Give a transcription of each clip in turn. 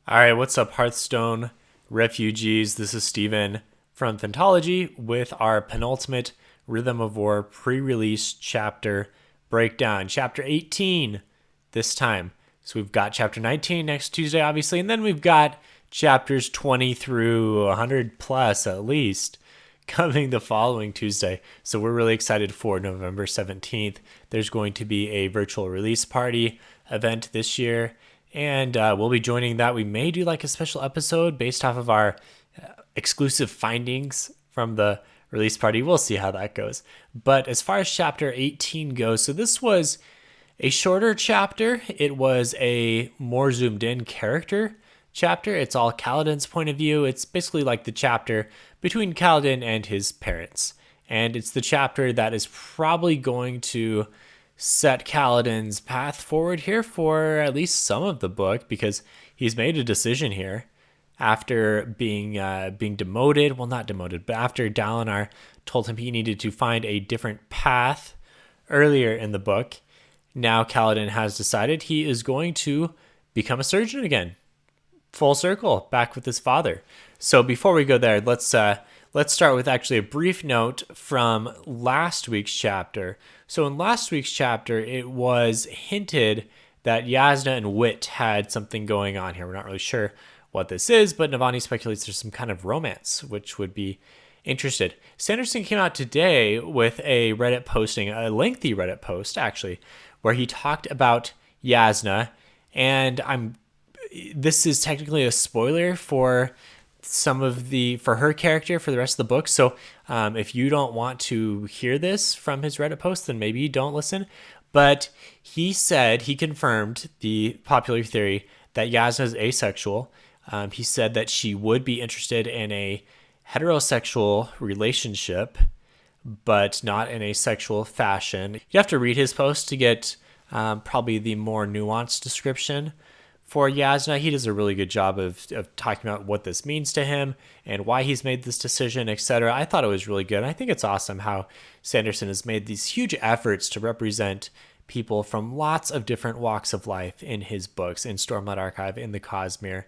All right, what's up, Hearthstone refugees? This is Steven from Phantology with our penultimate Rhythm of War pre-release chapter breakdown. Chapter 18 this time. So we've got chapter 19 next Tuesday, obviously, and then we've got chapters 20 through 100 plus at least coming the following Tuesday. So we're really excited for November 17th. There's going to be a virtual release party event this year, and we'll be joining that. We may do like a special episode based off of our exclusive findings from the release party. We'll see how that goes. But as far as chapter 18 goes, so this was a shorter chapter. It was a more zoomed in character chapter. It's all Kaladin's point of view. It's basically like the chapter between Kaladin and his parents. And it's the chapter that is probably going to set Kaladin's path forward here for at least some of the book, because he's made a decision here after being demoted. Well, not demoted, but after Dalinar told him he needed to find a different path earlier in the book. Now Kaladin has decided he is going to become a surgeon again. Full circle, back with his father. So before we go there, let's start with actually a brief note from last week's chapter. So in last week's chapter, it was hinted that Yasna and Wit had something going on here. We're not really sure what this is, but Navani speculates there's some kind of romance, which would be interested. Sanderson came out today with a Reddit posting, a lengthy Reddit post actually, where he talked about Yasna, and this is technically a spoiler for for her character for the rest of the book. So if you don't want to hear this from his Reddit post, then maybe don't listen. But he confirmed the popular theory that Yasna is asexual. He said that she would be interested in a heterosexual relationship, but not in a sexual fashion. You have to read his post to get probably the more nuanced description for Yasna. He does a really good job of talking about what this means to him and why he's made this decision, etc. I thought it was really good. I think it's awesome how Sanderson has made these huge efforts to represent people from lots of different walks of life in his books, in Stormlight Archive, in the Cosmere.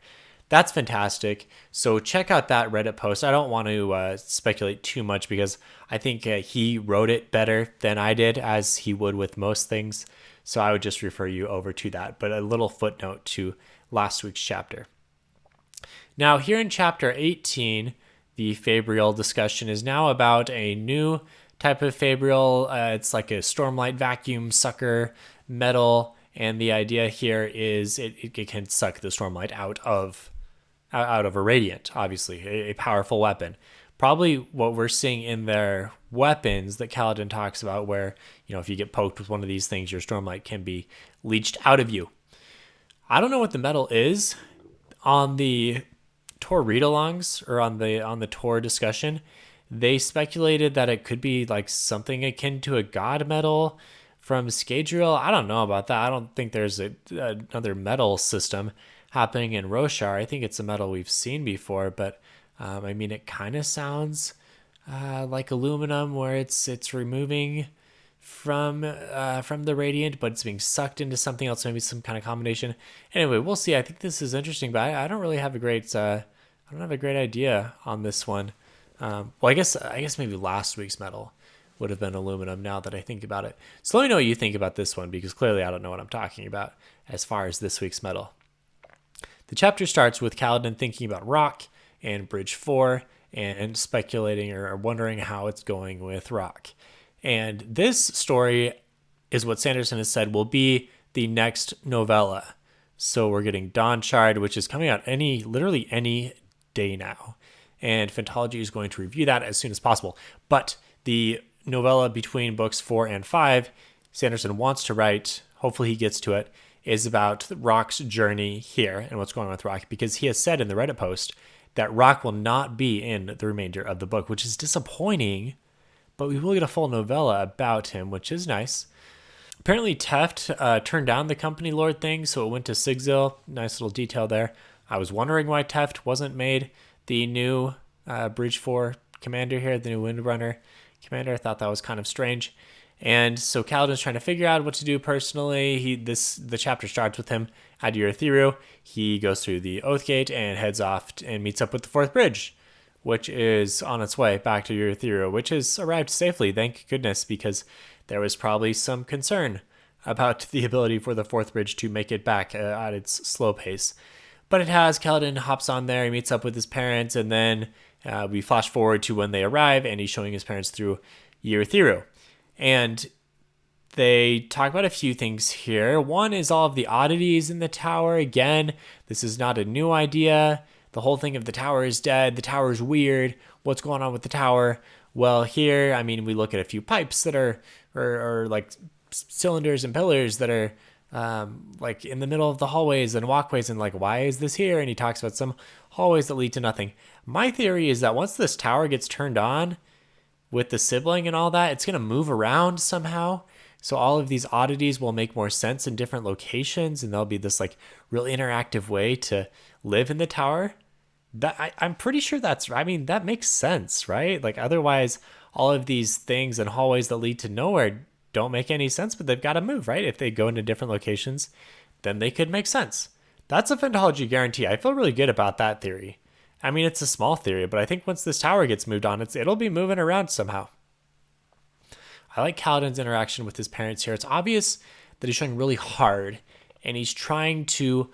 That's fantastic. So check out that Reddit post. I don't want to speculate too much because I think he wrote it better than I did, as he would with most things. So I would just refer you over to that, but a little footnote to last week's chapter. Now here in chapter 18, the Fabrial discussion is now about a new type of Fabrial. It's like a Stormlight vacuum sucker metal, and the idea here is it can suck the Stormlight out of a Radiant, obviously, a powerful weapon. Probably what we're seeing in their weapons that Kaladin talks about, where, if you get poked with one of these things, your Stormlight can be leached out of you. I don't know what the metal is. On the Tor read-alongs, or on the Tor discussion, they speculated that it could be like something akin to a god metal from Scadrial. I don't know about that. I don't think there's another metal system happening in Roshar. I think it's a metal we've seen before, but it kind of sounds like aluminum, where it's removing from the Radiant, but it's being sucked into something else, maybe some kind of combination. Anyway, we'll see. I think this is interesting, but I don't really have a great idea on this one. I guess maybe last week's metal would have been aluminum, now that I think about it. So let me know what you think about this one, because clearly I don't know what I'm talking about as far as this week's metal. The chapter starts with Kaladin thinking about Rock and Bridge 4 and speculating or wondering how it's going with Rock. And this story is what Sanderson has said will be the next novella. So we're getting Dawnshard, which is coming out literally any day now. And Phantology is going to review that as soon as possible. But the novella between books 4 and 5, Sanderson wants to write, hopefully he gets to it, is about Rock's journey here and what's going on with Rock, because he has said in the Reddit post that Rock will not be in the remainder of the book, which is disappointing, but we will get a full novella about him, which is nice. Apparently Teft turned down the Company Lord thing, so it went to Sigzil. Nice little detail there. I was wondering why Teft wasn't made the new Bridge 4 commander here, the new Windrunner commander. I thought that was kind of strange. And so Kaladin's trying to figure out what to do personally. The chapter starts with him at Urithiru. He goes through the Oath Gate and heads off and meets up with the Fourth Bridge, which is on its way back to Urithiru, which has arrived safely, thank goodness, because there was probably some concern about the ability for the Fourth Bridge to make it back at its slow pace. But it has. Kaladin hops on there, he meets up with his parents, and then we flash forward to when they arrive, and he's showing his parents through Urithiru. And they talk about a few things here. One is all of the oddities in the tower. Again, this is not a new idea. The whole thing of the tower is dead. The tower is weird. What's going on with the tower? Well, here, I mean, we look at a few pipes that are like cylinders and pillars that are like in the middle of the hallways and walkways, and like, why is this here? And he talks about some hallways that lead to nothing. My theory is that once this tower gets turned on with the sibling and all that, it's going to move around somehow. So all of these oddities will make more sense in different locations, and there'll be this like real interactive way to live in the tower. I'm pretty sure that makes sense, right? Like otherwise, all of these things and hallways that lead to nowhere don't make any sense, but they've got to move, right? If they go into different locations, then they could make sense. That's a Phantology guarantee. I feel really good about that theory. I mean, it's a small theory, but I think once this tower gets moved on, it'll be moving around somehow. I like Kaladin's interaction with his parents here. It's obvious that he's trying really hard, and he's trying to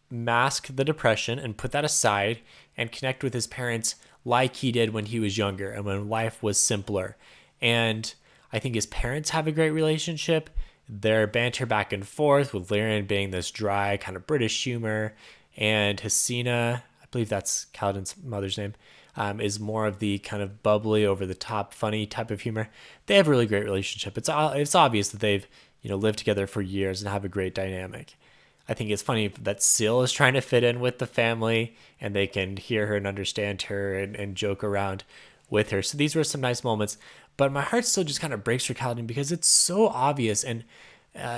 mask the depression and put that aside and connect with his parents like he did when he was younger and when life was simpler. And I think his parents have a great relationship. Their banter back and forth, with Lyran being this dry kind of British humor, and Hasina, I believe that's Kaladin's mother's name, is more of the kind of bubbly, over the top, funny type of humor. They have a really great relationship. It's obvious that they've lived together for years and have a great dynamic. I think it's funny that Syl is trying to fit in with the family, and they can hear her and understand her and joke around with her. So these were some nice moments, but my heart still just kind of breaks for Kaladin because it's so obvious. And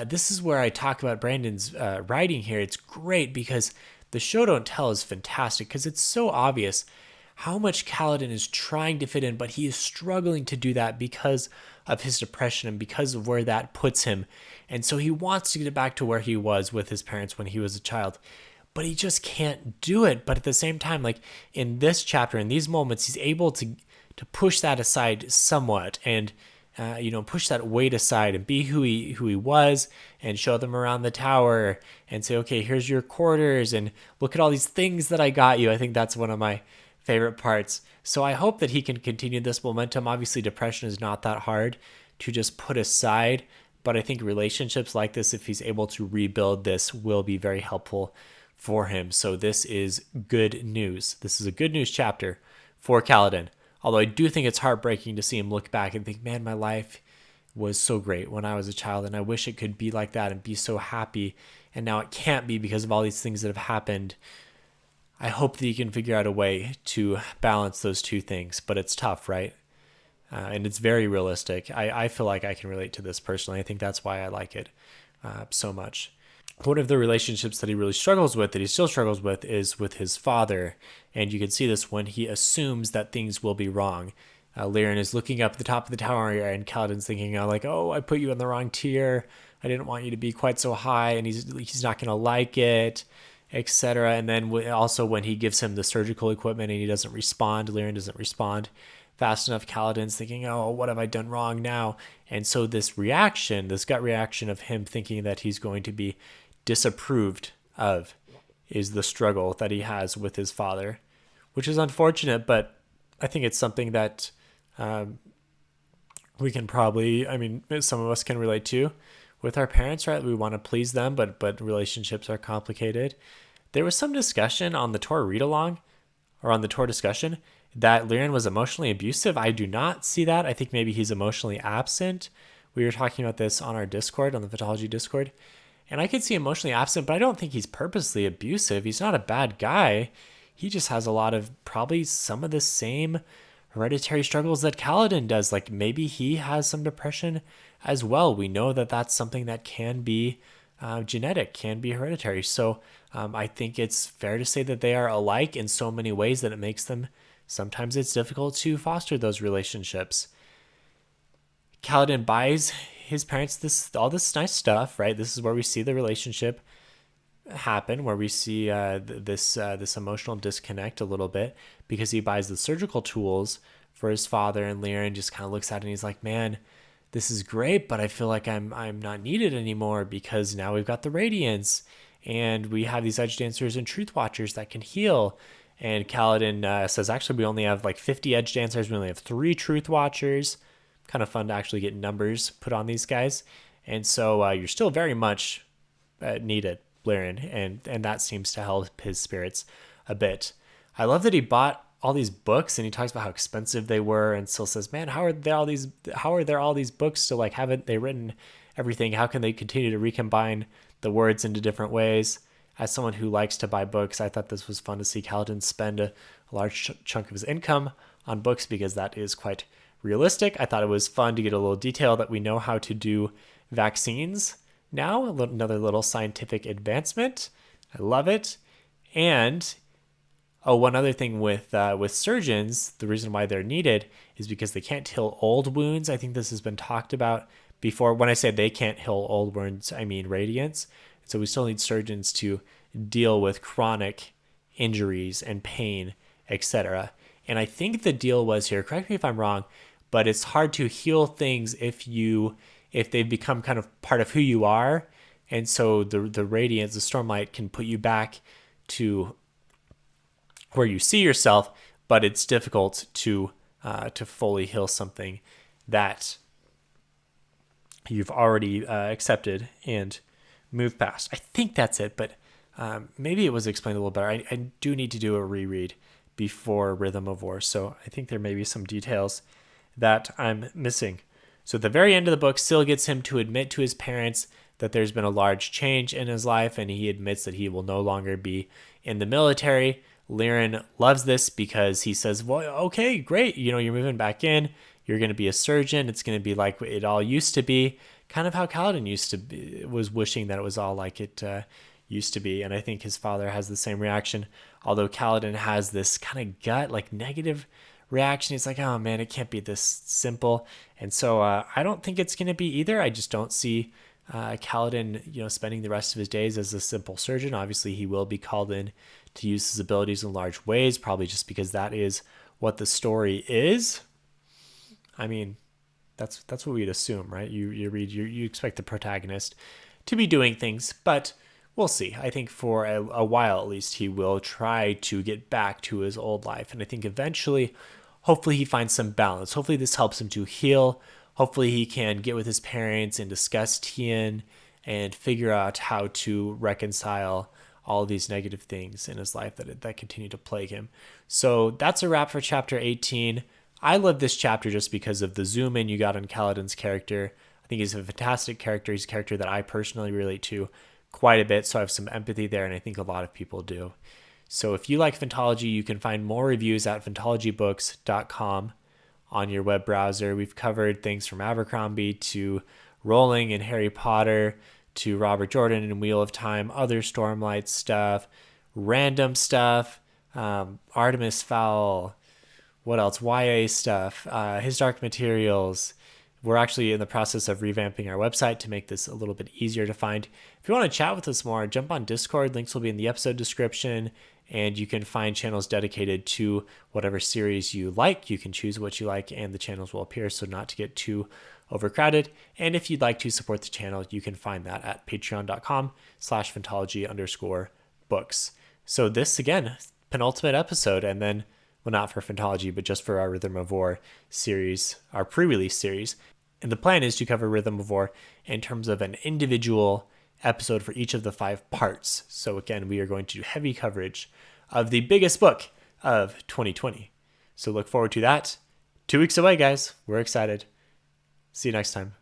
this is where I talk about Brandon's writing here. It's great because the show don't tell is fantastic because it's so obvious how much Kaladin is trying to fit in, but he is struggling to do that because of his depression and because of where that puts him. And so he wants to get back to where he was with his parents when he was a child, but he just can't do it. But at the same time, like in this chapter, in these moments, he's able to push that aside somewhat and push that weight aside and be who he was, and show them around the tower and say, okay, here's your quarters and look at all these things that I got you. I think that's one of my favorite parts. So I hope that he can continue this momentum. Obviously, depression is not that hard to just put aside, but I think relationships like this, if he's able to rebuild this, will be very helpful for him. So this is good news. This is a good news chapter for Kaladin. Although I do think it's heartbreaking to see him look back and think, man, my life was so great when I was a child, and I wish it could be like that and be so happy. And now it can't be because of all these things that have happened. I hope that you can figure out a way to balance those two things, but it's tough, right? And it's very realistic. I feel like I can relate to this personally. I think that's why I like it so much. One of the relationships that he really struggles with, that he still struggles with, is with his father. And you can see this when he assumes that things will be wrong. Lyran is looking up at the top of the tower, and Kaladin's thinking, oh, I put you in the wrong tier. I didn't want you to be quite so high, and he's not going to like it, etc. And then also when he gives him the surgical equipment and he doesn't respond, Lyran doesn't respond fast enough, Kaladin's thinking, oh, what have I done wrong now? And so this gut reaction of him thinking that he's going to be disapproved of is the struggle that he has with his father, which is unfortunate, but I think it's something that we can probably, some of us can relate to with our parents, right? We want to please them, but relationships are complicated. There was some discussion on the Tor read-along, or on the Tor discussion, that Lyran was emotionally abusive. I do not see that. I think maybe he's emotionally absent. We were talking about this on our Discord, on the Phantology Discord, and I could see emotionally absent, but I don't think he's purposely abusive. He's not a bad guy. He just has a lot of probably some of the same hereditary struggles that Kaladin does. Like maybe he has some depression as well. We know that that's something that can be genetic, can be hereditary. So I think it's fair to say that they are alike in so many ways that it makes them, sometimes it's difficult to foster those relationships. Kaladin buys his parents all this nice stuff, right? This is where we see the relationship happen, where we see this emotional disconnect a little bit, because he buys the surgical tools for his father, and Liren just kind of looks at it and he's like, man, this is great, but I feel like I'm not needed anymore, because now we've got the Radiance and we have these Edge Dancers and Truth Watchers that can heal. And Kaladin says, actually, we only have like 50 Edge Dancers. We only have 3 Truth Watchers. Kind of fun to actually get numbers put on these guys. And so you're still very much needed, Liren, and that seems to help his spirits a bit. I love that he bought all these books, and he talks about how expensive they were, and still says, man, how are there all these books still? Like, haven't they written everything? How can they continue to recombine the words into different ways? As someone who likes to buy books, I thought this was fun to see Kaladin spend a large chunk of his income on books, because that is quite realistic. I thought it was fun to get a little detail that we know how to do vaccines now. Another little scientific advancement. I love it. And one other thing with surgeons, the reason why they're needed is because they can't heal old wounds. I think this has been talked about before. When I say they can't heal old wounds, I mean Radiance. So we still need surgeons to deal with chronic injuries and pain, etc. And I think the deal was here, correct me if I'm wrong, but it's hard to heal things if they've become kind of part of who you are. And so the Radiance, the Stormlight, can put you back to where you see yourself, but it's difficult to fully heal something that you've already accepted and moved past. I think that's it, but maybe it was explained a little better. I do need to do a reread before Rhythm of War, so I think there may be some details that I'm missing. So at the very end of the book, Syl gets him to admit to his parents that there's been a large change in his life, and he admits that he will no longer be in the military. Liren loves this because he says, well, okay, great. You're moving back in. You're going to be a surgeon. It's going to be like it all used to be. Kind of how Kaladin was wishing that it was all like it used to be. And I think his father has the same reaction. Although Kaladin has this kind of gut, like negative reaction. He's like, oh man, it can't be this simple. And so I don't think it's going to be either. I just don't see Kaladin, spending the rest of his days as a simple surgeon. Obviously, he will be called in to use his abilities in large ways, probably just because that is what the story is. I mean, that's what we'd assume, right? You expect the protagonist to be doing things, but we'll see. I think for a while at least, he will try to get back to his old life, and I think eventually, hopefully, he finds some balance. Hopefully, this helps him to heal. Hopefully, he can get with his parents and discuss Tien and figure out how to reconcile all of these negative things in his life that continue to plague him. So that's a wrap for chapter 18. I love this chapter just because of the zoom in you got on Kaladin's character. I think he's a fantastic character. He's a character that I personally relate to quite a bit, so I have some empathy there, and I think a lot of people do. So if you like Phantology, you can find more reviews at phantologybooks.com on your web browser. We've covered things from Abercrombie to Rowling and Harry Potter to Robert Jordan and Wheel of Time, other Stormlight stuff, random stuff, Artemis Fowl, what else? YA stuff, His Dark Materials. We're actually in the process of revamping our website to make this a little bit easier to find. If you want to chat with us more, jump on Discord. Links will be in the episode description, and you can find channels dedicated to whatever series you like. You can choose what you like, and the channels will appear, so not to get too overcrowded. And if you'd like to support the channel, you can find that at patreon.com/phantology_books. So this, again, penultimate episode, and then, well, not for Phantology, but just for our Rhythm of War series, our pre-release series. And the plan is to cover Rhythm of War in terms of an individual episode for each of the 5 parts. So again, we are going to do heavy coverage of the biggest book of 2020. So look forward to that. 2 weeks away, guys. We're excited. See you next time.